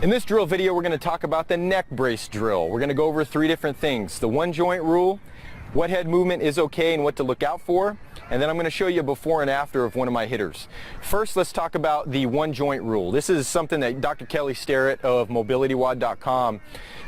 In this drill video, we're going to talk about the neck brace drill. We're going to go over 3 different things: the one joint rule, what head movement is okay and what to look out for, and then I'm going to show you a before and after of one of my hitters. First, let's talk about the one joint rule. This is something that Dr. Kelly Starrett of mobilitywod.com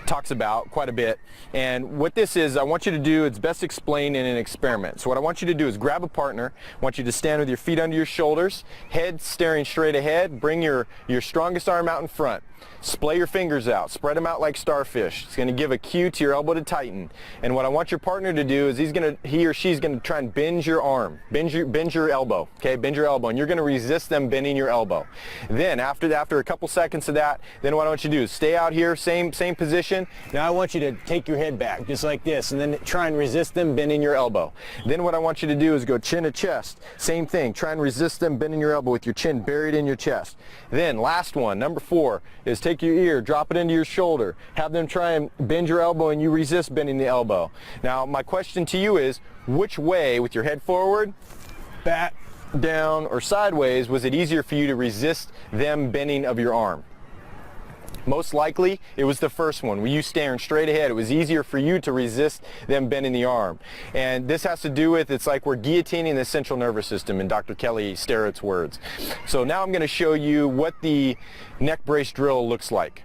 talks about quite a bit. And what this is, I want you to do, it's best explained in an experiment. So what I want you to do is grab a partner. I want you to stand with your feet under your shoulders, head staring straight ahead, bring your strongest arm out in front. Splay your fingers out, spread them out like starfish. It's going to give a cue to your elbow to tighten. And what I want your partner to do is he or she's going to try and bend your arm, bend your elbow, okay? Bend your elbow, and you're going to resist them bending your elbow. Then after a couple seconds of that, then what I want you to do is stay out here, same position. Now I want you to take your head back just like this, and then try and resist them bending your elbow. Then what I want you to do is go chin to chest. Same thing, try and resist them bending your elbow with your chin buried in your chest. Then last one, number 4, is take your ear, drop it into your shoulder, have them try and bend your elbow and you resist bending the elbow. Now my question to you is, which way, with your head forward, back, down, or sideways, was it easier for you to resist them bending of your arm? Most likely it was the first one. When you staring straight ahead, it was easier for you to resist them bending the arm. And this has to do with, it's like we're guillotining the central nervous system, in Dr. Kelly Starrett's words. So now I'm going to show you what the neck brace drill looks like.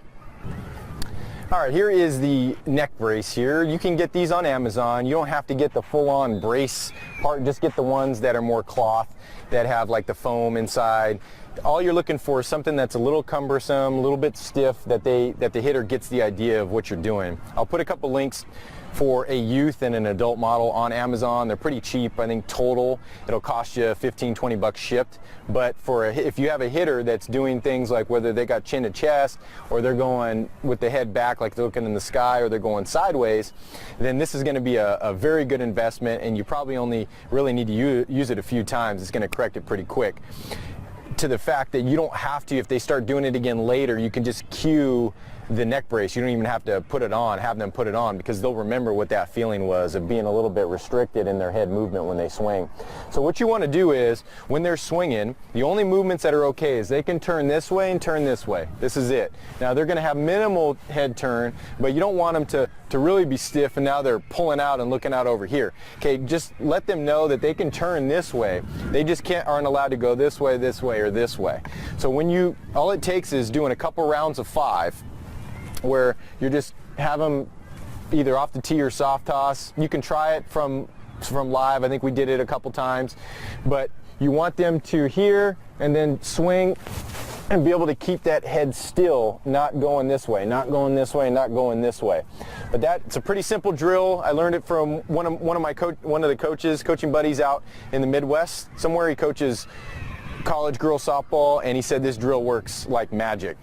Alright, here is the neck brace here. You can get these on Amazon. You don't have to get the full-on brace part, just get the ones that are more cloth, that have like the foam inside. All you're looking for is something that's a little cumbersome, a little bit stiff, that the hitter gets the idea of what you're doing. I'll put a couple links for a youth and an adult model on Amazon. They're pretty cheap. I think total it'll cost you 15-20 bucks shipped. But if you have a hitter that's doing things like whether they got chin to chest, or they're going with the head back like they're looking in the sky, or they're going sideways, then this is going to be a very good investment, and you probably only really need to use it a few times. It's going to correct it pretty quick. To the fact that you don't have to, if they start doing it again later, you can just cue the neck brace. You don't even have to put it on, have them put it on, because they'll remember what that feeling was of being a little bit restricted in their head movement when they swing. So what you want to do is, when they're swinging, the only movements that are okay is they can turn this way and turn this way. This is it. Now they're going to have minimal head turn, but you don't want them to really be stiff and now they're pulling out and looking out over here. Okay, just let them know that they can turn this way. They just aren't allowed to go this way, or this way. So when all it takes is doing a couple rounds of 5, where you just have them either off the tee or soft toss. You can try it from live. I think we did it a couple times, but you want them to hear and then swing and be able to keep that head still, not going this way, not going this way, not going this way. But it's a pretty simple drill. I learned it from one of the coaching buddies out in the Midwest somewhere. He coaches college girls softball, and he said this drill works like magic.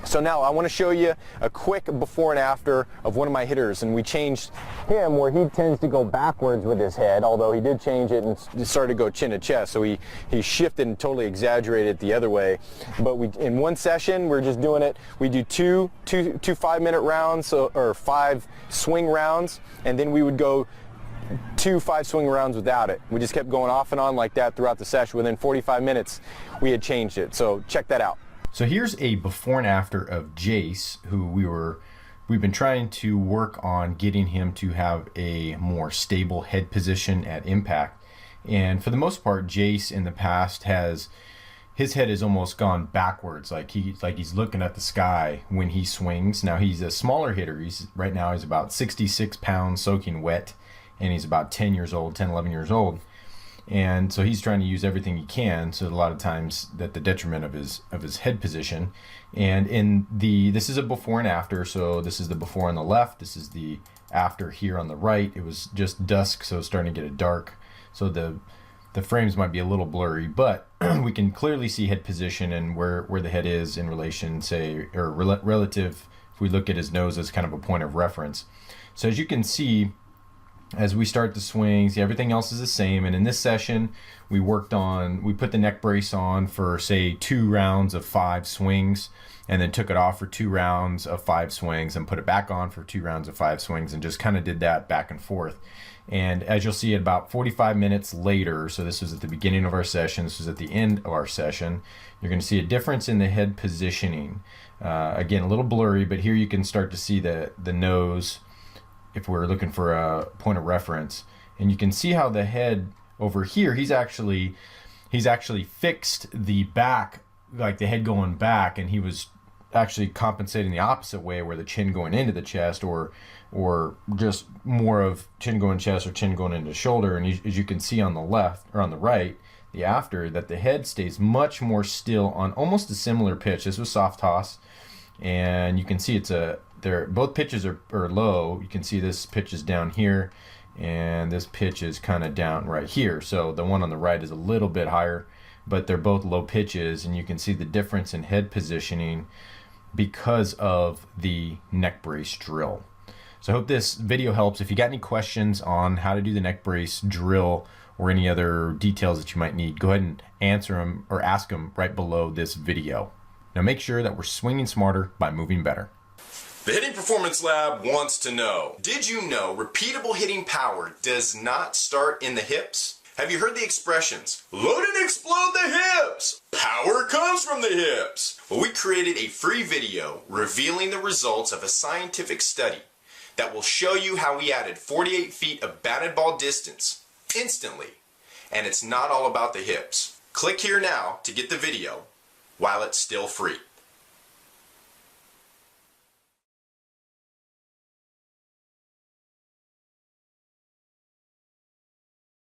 So now I want to show you a quick before and after of one of my hitters, and we changed him where he tends to go backwards with his head, although he did change it and started to go chin to chest, so he shifted and totally exaggerated it the other way. But in one session, we're just doing it. We do two 5-minute rounds, or 5 swing rounds, and then we would go 2 5-swing rounds without it. We just kept going off and on like that throughout the session. Within 45 minutes, we had changed it. So check that out. So here's a before and after of Jace, who we've been trying to work on getting him to have a more stable head position at impact. And for the most part, Jace in the past his head has almost gone backwards, like he's looking at the sky when he swings. Now he's a smaller hitter. Right now he's about 66 pounds soaking wet, and he's about 10, 11 years old. And so he's trying to use everything he can, so a lot of times at the detriment of his head position. And this is a before and after, so this is the before on the left, this is the after here on the right. It was just dusk, so it's starting to get dark, so the frames might be a little blurry, but we can clearly see head position and where the head is in relation, say, or relative, if we look at his nose as kind of a point of reference. So as you can see, as we start the swings, everything else is the same. And in this session, we put the neck brace on for, say, 2 rounds of 5 swings, and then took it off for 2 rounds of 5 swings and put it back on for 2 rounds of 5 swings, and just kind of did that back and forth. And as you'll see, about 45 minutes later, so this was at the beginning of our session, this was at the end of our session, you're going to see a difference in the head positioning. Again, a little blurry, but here you can start to see the nose if we're looking for a point of reference. And you can see how the head over here, he's actually fixed the back, like the head going back, and he was actually compensating the opposite way, where the chin going into the chest, or just more of chin going chest or chin going into shoulder. And as you can see on the left or on the right, the after, that the head stays much more still on almost a similar pitch. This was soft toss, and you can see both pitches are low. You can see this pitch is down here, and this pitch is kind of down right here. So the one on the right is a little bit higher, but they're both low pitches, and you can see the difference in head positioning because of the neck brace drill. So I hope this video helps. If you got any questions on how to do the neck brace drill or any other details that you might need, go ahead and answer them or ask them right below this video. Now make sure that we're swinging smarter by moving better. The Hitting Performance Lab wants to know, did you know repeatable hitting power does not start in the hips? Have you heard the expressions, load and explode the hips? Power comes from the hips. Well, we created a free video revealing the results of a scientific study that will show you how we added 48 feet of batted ball distance instantly. And it's not all about the hips. Click here now to get the video while it's still free.